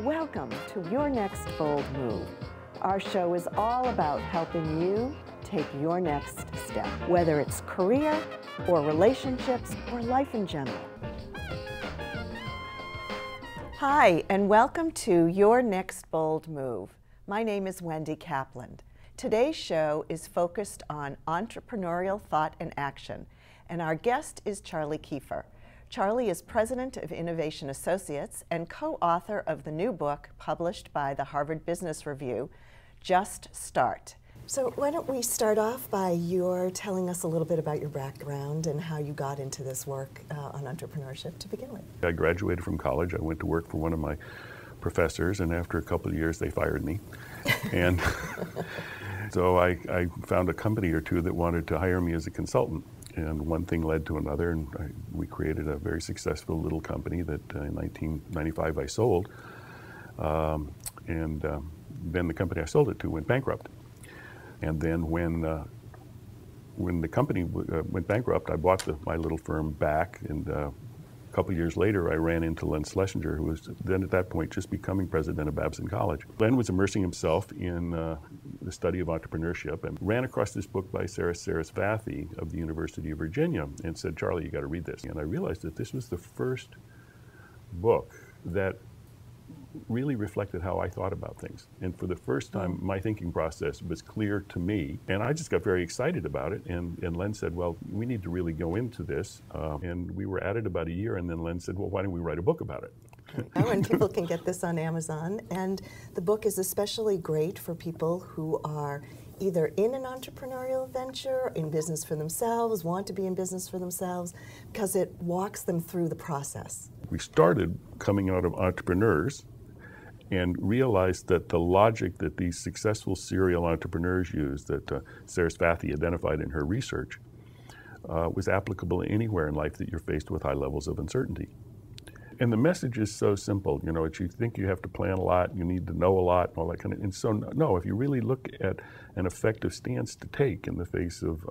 Welcome to Your Next Bold Move. Our show is all about helping you take your next step, whether it's career or relationships or life in general. Hi, and welcome to Your Next Bold Move. My name is Wendy Capland. Today's show is focused on entrepreneurial thought and action, and our guest is Charlie Kiefer. Charlie is president of Innovation Associates and co-author of the new book published by the Harvard Business Review, Just Start. So why don't we start off by your telling us a little bit about your background and how you got into this work on entrepreneurship to begin with. I graduated from college. I went to work for one of my professors, and after a couple of years they fired me. And so I found a company or two that wanted to hire me as a consultant. And one thing led to another, and we created a very successful little company that in 1995 I sold. Then the company I sold it to went bankrupt. And then when the company went bankrupt, I bought my little firm back, and a couple of years later I ran into Len Schlesinger, who was then at that point just becoming president of Babson College. Len was immersing himself in the study of entrepreneurship and ran across this book by Sarah Sarasvathy of the University of Virginia and said, "Charlie, you got to read this." And I realized that this was the first book that really reflected how I thought about things. And for the first time, my thinking process was clear to me. And I just got very excited about it. And Len said, well, we need to really go into this. And we were at it about a year. And then Len said, well, why don't we write a book about it? And people can get this on Amazon. And the book is especially great for people who are either in an entrepreneurial venture, in business for themselves, want to be in business for themselves, because it walks them through the process. We started coming out of entrepreneurs and realized that the logic that these successful serial entrepreneurs use, that Sarasvathy identified in her research, was applicable anywhere in life that you're faced with high levels of uncertainty. And the message is so simple. You know, you think you have to plan a lot, you need to know a lot, and all that kind of. And so, no, if you really look at an effective stance to take in the face of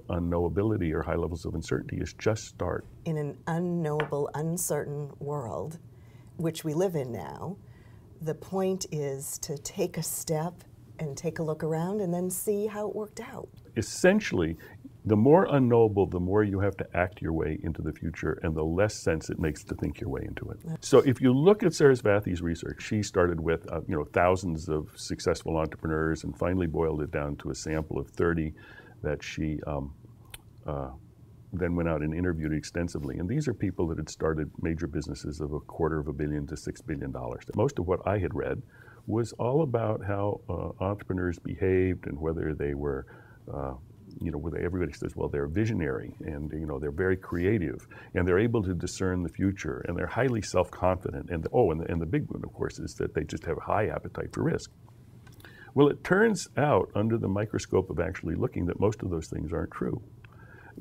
unknowability or high levels of uncertainty, is just start. In an unknowable, uncertain world, which we live in now, the point is to take a step and take a look around and then see how it worked out. Essentially, the more unknowable, the more you have to act your way into the future, and the less sense it makes to think your way into it. So if you look at Sarasvathy's research, she started with thousands of successful entrepreneurs and finally boiled it down to a sample of 30 that she then went out and interviewed extensively. And these are people that had started major businesses of $250 million to $6 billion. Most of what I had read was all about how entrepreneurs behaved and whether they were, whether everybody says, well, they're visionary and, they're very creative and they're able to discern the future and they're highly self-confident. And the big one, of course, is that they just have a high appetite for risk. Well, it turns out under the microscope of actually looking that most of those things aren't true.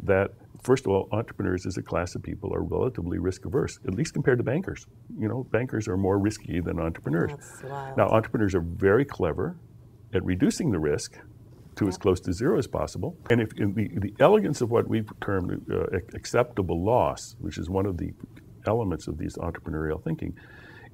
That, first of all, entrepreneurs as a class of people are relatively risk averse, at least compared to bankers. Bankers are more risky than entrepreneurs. That's wild. Now, entrepreneurs are very clever at reducing the risk to as close to zero as possible. And if in the elegance of what we've termed acceptable loss, which is one of the elements of these entrepreneurial thinking,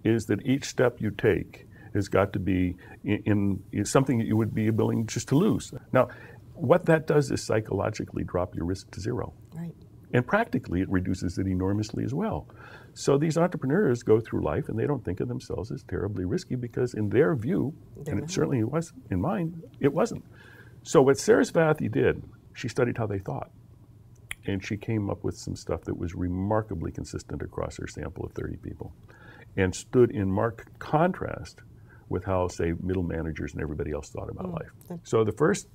is that each step you take has got to be in something that you would be willing just to lose. Now, what that does is psychologically drop your risk to zero. Right. And practically, it reduces it enormously as well. So these entrepreneurs go through life and they don't think of themselves as terribly risky because in their view, and it certainly was in mine, it wasn't. So what Sarasvathy did, she studied how they thought. And she came up with some stuff that was remarkably consistent across her sample of 30 people and stood in marked contrast with how, say, middle managers and everybody else thought about life. So the first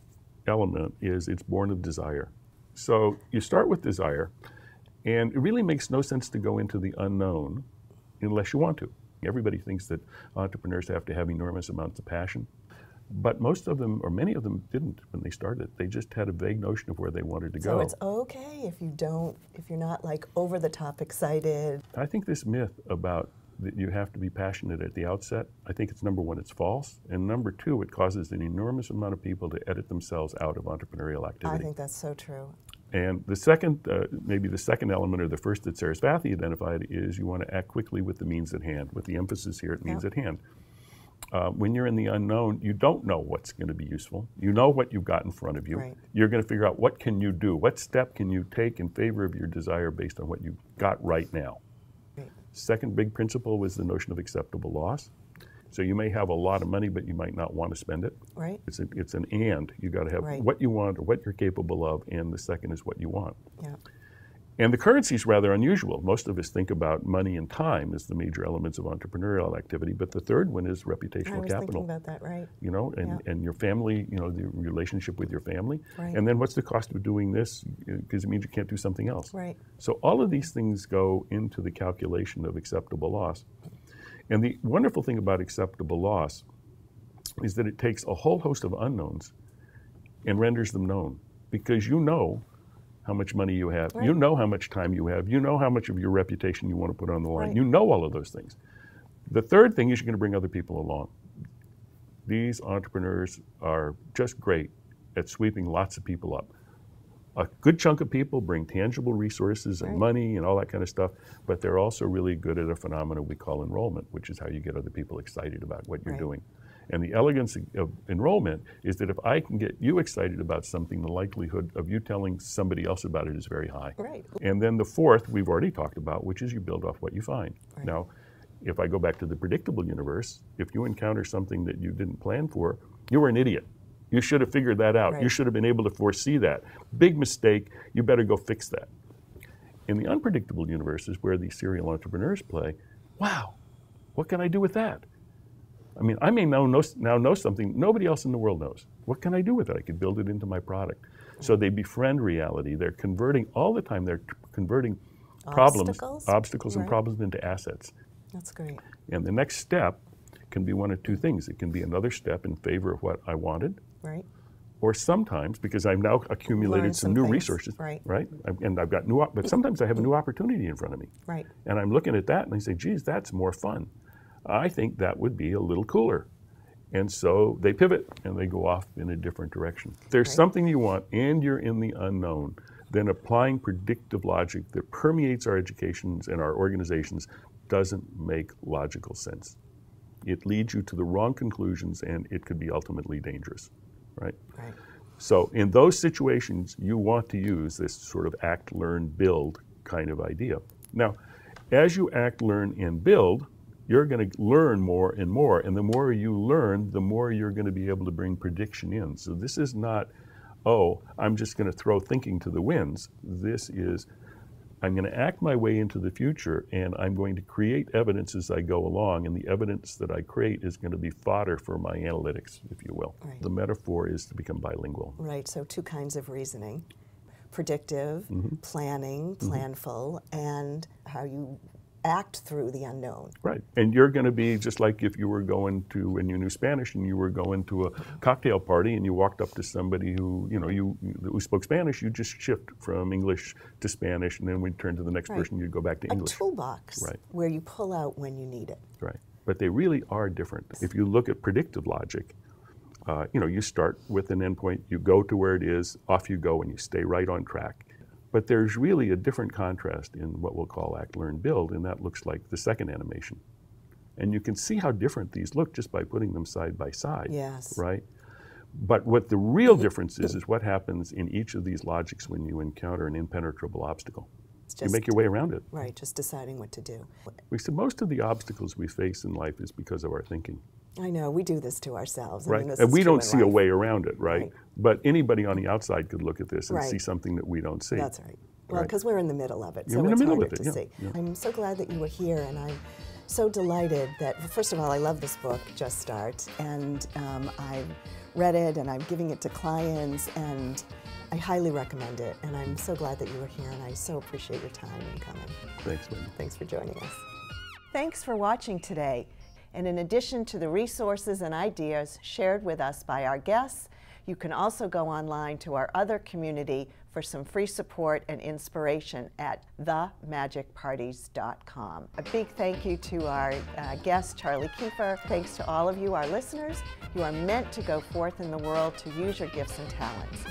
element is it's born of desire. So you start with desire, and it really makes no sense to go into the unknown unless you want to. Everybody thinks that entrepreneurs have to have enormous amounts of passion, but most of them, or many of them, didn't when they started. They just had a vague notion of where they wanted to go. So it's okay if you're not like over the top excited. I think this myth about that you have to be passionate at the outset, I think it's number one, it's false. And number two, it causes an enormous amount of people to edit themselves out of entrepreneurial activity. I think that's so true. And the second, maybe the second element, or the first that Sarasvathy identified, is you want to act quickly with the means at hand, with the emphasis here at means at hand. When you're in the unknown, you don't know what's going to be useful. You know what you've got in front of you. Right. You're going to figure out what can you do, what step can you take in favor of your desire based on what you've got right now. Right. Second big principle was the notion of acceptable loss. So you may have a lot of money, but you might not want to spend it. Right. It's an and. You got to have Right. what you want or what you're capable of, and the second is what you want. Yeah. And the currency is rather unusual. Most of us think about money and time as the major elements of entrepreneurial activity, but the third one is reputational I was capital. thinking about that, right. You know, and your family, you know, the relationship with your family. Right. And then what's the cost of doing this? Because it means you can't do something else. Right. So all of these things go into the calculation of acceptable loss. And the wonderful thing about acceptable loss is that it takes a whole host of unknowns and renders them known, because you know how much money you have, right. you know how much time you have, you know how much of your reputation you want to put on the line, right. you know all of those things. The third thing is you're going to bring other people along. These entrepreneurs are just great at sweeping lots of people up. A good chunk of people bring tangible resources and right. money and all that kind of stuff, but they're also really good at a phenomenon we call enrollment, which is how you get other people excited about what you're right. doing. And the elegance of enrollment is that if I can get you excited about something, the likelihood of you telling somebody else about it is very high. Right. And then the fourth we've already talked about, which is you build off what you find. Right. Now, if I go back to the predictable universe, if you encounter something that you didn't plan for, you were an idiot. You should have figured that out. Right. You should have been able to foresee that. Big mistake, you better go fix that. In the unpredictable universe is where these serial entrepreneurs play. Wow, what can I do with that? I mean, I may now know something nobody else in the world knows. What can I do with it? I could build it into my product. So they befriend reality. They're converting, all the time, they're converting obstacles right. and problems into assets. That's great. And the next step can be one of two things. It can be another step in favor of what I wanted. Right. Or sometimes, because I've now accumulated some new things. resources, Right. And I've got but sometimes I have a new opportunity in front of me. Right. And I'm looking at that and I say, geez, that's more fun. I think that would be a little cooler. And so they pivot and they go off in a different direction. If there's right. something you want and you're in the unknown, then applying predictive logic that permeates our educations and our organizations doesn't make logical sense. It leads you to the wrong conclusions and it could be ultimately dangerous, right? Right. So in those situations, you want to use this sort of act, learn, build kind of idea. Now, as you act, learn, and build, you're going to learn more and more. And the more you learn, the more you're going to be able to bring prediction in. So this is not, oh, I'm just going to throw thinking to the winds. This is, I'm going to act my way into the future and I'm going to create evidence as I go along. And the evidence that I create is going to be fodder for my analytics, if you will. Right. The metaphor is to become bilingual. Right, so two kinds of reasoning. Predictive, mm-hmm. planning, planful, and how you act through the unknown. Right, and you're going to be just like if you were going to, when you knew Spanish and you were going to a cocktail party and you walked up to somebody who, who spoke Spanish, you just shift from English to Spanish, and then when you turn to the next right. person, you'd go back to English. A toolbox right. where you pull out when you need it. Right, but they really are different. If you look at predictive logic, you start with an endpoint, you go to where it is, off you go, and you stay right on track. But there's really a different contrast in what we'll call act, learn, build, and that looks like the second animation. And you can see how different these look just by putting them side by side. Yes. Right? But what the real difference is what happens in each of these logics when you encounter an impenetrable obstacle. You make your way around it. Right, just deciding what to do. We said most of the obstacles we face in life is because of our thinking. I know, we do this to ourselves. Right, I mean, this and is we true don't in see a life. way around it, right? Right. But anybody on the outside could look at this and Right. see something that we don't see. That's right. Well, because we're in the middle of it, You're so in the it's middle harder of it, to yeah, see. yeah. I'm so glad that you were here, and I'm so delighted that, first of all, I love this book, Just Start, and I've read it, and I'm giving it to clients, and I highly recommend it, and I'm so glad that you were here, and I so appreciate your time in coming. Thanks, Wendy. Thanks for joining us. Thanks for watching today. And in addition to the resources and ideas shared with us by our guests, you can also go online to our other community for some free support and inspiration at themagicparties.com. A big thank you to our guest, Charlie Kiefer. Thanks to all of you, our listeners. You are meant to go forth in the world to use your gifts and talents.